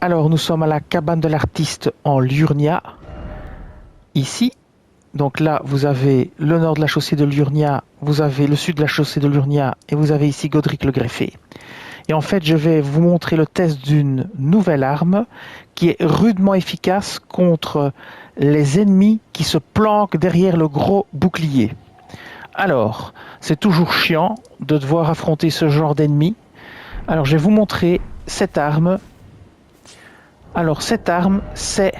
Alors, nous sommes à la cabane de l'artiste en Liurnia, ici. Donc là, vous avez le nord de la chaussée de Liurnia, vous avez le sud de la chaussée de Liurnia et vous avez ici Godric le Greffé. Et en fait, je vais vous montrer le test d'une nouvelle arme qui est rudement efficace contre les ennemis qui se planquent derrière le gros bouclier. Alors, c'est toujours chiant de devoir affronter ce genre d'ennemis. Alors, je vais vous montrer cette arme. Alors, cette arme, c'est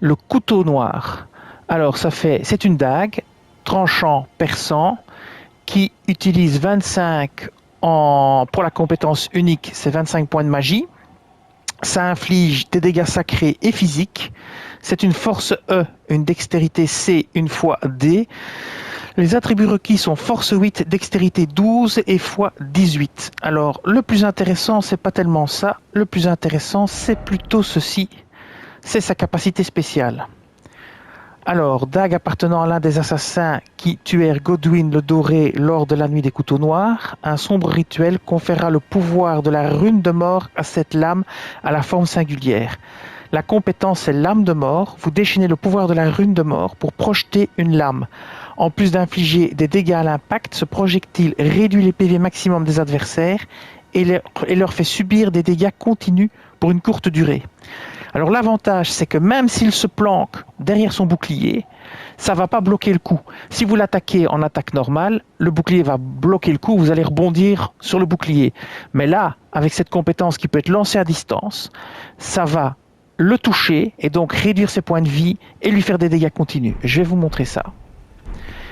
le couteau noir. Alors, c'est une dague, tranchant, perçant, qui utilise 25 pour la compétence unique, c'est 25 points de magie. Ça inflige des dégâts sacrés et physiques. C'est une force E, une dextérité C, une fois D. Les attributs requis sont force 8, dextérité 12 et fois 18. Alors, le plus intéressant, c'est pas tellement ça. Le plus intéressant, c'est plutôt ceci. C'est sa capacité spéciale. Alors, dague appartenant à l'un des assassins qui tuèrent Godwyn le Doré lors de la nuit des couteaux noirs, un sombre rituel conférera le pouvoir de la rune de mort à cette lame à la forme singulière. La compétence est lame de mort. Vous déchaînez le pouvoir de la rune de mort pour projeter une lame. En plus d'infliger des dégâts à l'impact, ce projectile réduit les PV maximum des adversaires et leur fait subir des dégâts continus pour une courte durée. Alors l'avantage, c'est que même s'il se planque derrière son bouclier, ça ne va pas bloquer le coup. Si vous l'attaquez en attaque normale, le bouclier va bloquer le coup, vous allez rebondir sur le bouclier. Mais là, avec cette compétence qui peut être lancée à distance, ça va le toucher et donc réduire ses points de vie et lui faire des dégâts continus. Je vais vous montrer ça.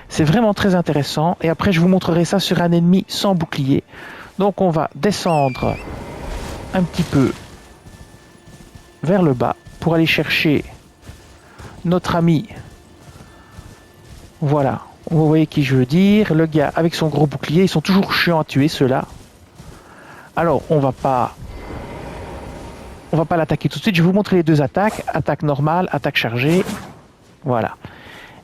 C'est vraiment très intéressant et après je vous montrerai ça sur un ennemi sans bouclier. Donc on va descendre un petit peu vers le bas pour aller chercher notre ami. Voilà, vous voyez qui je veux dire, le gars avec son gros bouclier. Ils sont toujours chiants à tuer ceux-là. Alors on va pas l'attaquer tout de suite. Je vais vous montrer les deux attaques, attaque normale, attaque chargée. Voilà,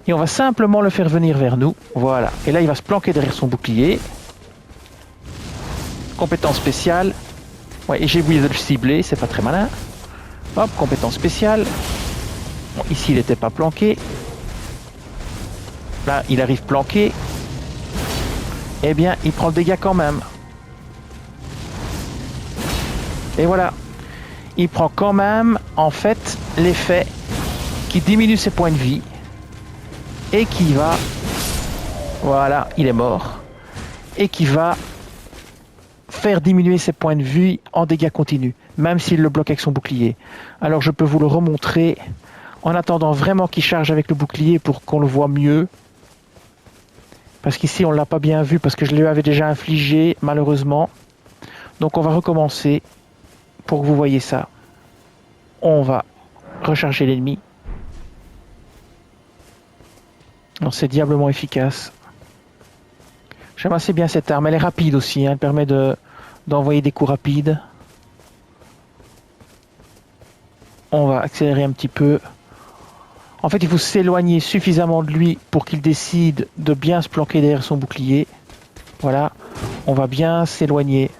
et on va simplement le faire venir vers nous. Voilà, et là il va se planquer derrière son bouclier. Compétence spéciale. Ouais, et j'ai oublié de le cibler, c'est pas très malin. Hop, compétence spéciale. Bon, ici, il n'était pas planqué. Là, il arrive planqué. Eh bien, il prend le dégât quand même. Et voilà. Il prend quand même, en fait, l'effet qui diminue ses points de vie. Et qui va... Voilà, il est mort. Et qui va faire diminuer ses points de vie en dégâts continus, même s'il le bloque avec son bouclier. Alors je peux vous le remontrer en attendant vraiment qu'il charge avec le bouclier pour qu'on le voit mieux. Parce qu'ici on ne l'a pas bien vu parce que je lui avais déjà infligé malheureusement. Donc on va recommencer pour que vous voyez ça. On va recharger l'ennemi. C'est diablement efficace. J'aime assez bien cette arme, elle est rapide aussi, hein. Elle permet d'envoyer des coups rapides. On va accélérer un petit peu. En fait, il faut s'éloigner suffisamment de lui pour qu'il décide de bien se planquer derrière son bouclier. Voilà, on va bien s'éloigner.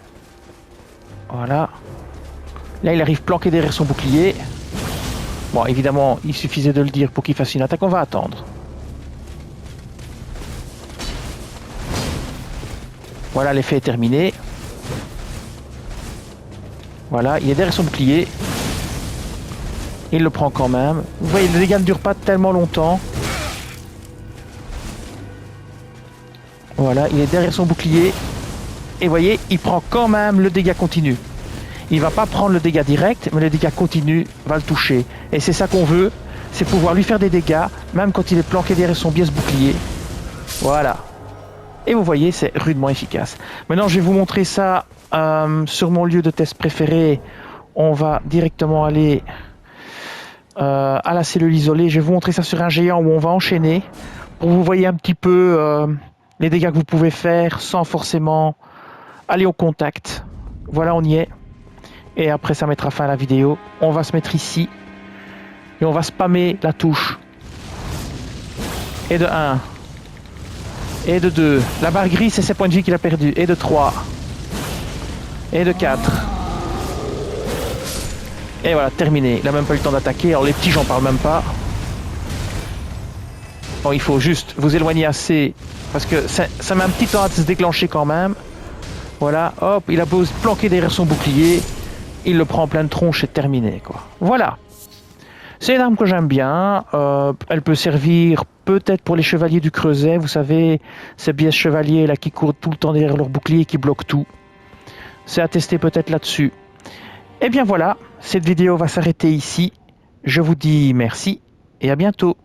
Voilà. Là, il arrive planqué derrière son bouclier. Bon, évidemment, il suffisait de le dire pour qu'il fasse une attaque. On va attendre. Voilà, l'effet est terminé. Voilà, il est derrière son bouclier. Il le prend quand même. Vous voyez, le dégât ne dure pas tellement longtemps. Voilà, il est derrière son bouclier. Et vous voyez, il prend quand même le dégât continu. Il ne va pas prendre le dégât direct, mais le dégât continu va le toucher. Et c'est ça qu'on veut, c'est pouvoir lui faire des dégâts, même quand il est planqué derrière son biais bouclier. Voilà. Et vous voyez, c'est rudement efficace. Maintenant, je vais vous montrer ça sur mon lieu de test préféré. On va directement aller à la cellule isolée. Je vais vous montrer ça sur un géant où on va enchaîner pour que vous voyez un petit peu les dégâts que vous pouvez faire sans forcément aller au contact. Voilà, on y est. Et après, ça mettra fin à la vidéo. On va se mettre ici et on va spammer la touche. Et de 1. Et de 2. La barre grise, c'est ses points de vie qu'il a perdu. Et de 3. Et de 4. Et voilà, terminé. Il n'a même pas eu le temps d'attaquer. Alors les petits, j'en parle même pas. Bon, il faut juste vous éloigner assez, parce que ça met un petit temps à se déclencher quand même. Voilà, hop, il a beau se planquer derrière son bouclier, il le prend en pleine tronche et terminé, quoi. Voilà. C'est une arme que j'aime bien. Elle peut servir peut-être pour les chevaliers du Creuset. Vous savez, ces biais chevaliers là qui courent tout le temps derrière leur bouclier et qui bloquent tout. C'est à tester peut-être là-dessus. Et bien voilà, cette vidéo va s'arrêter ici. Je vous dis merci et à bientôt.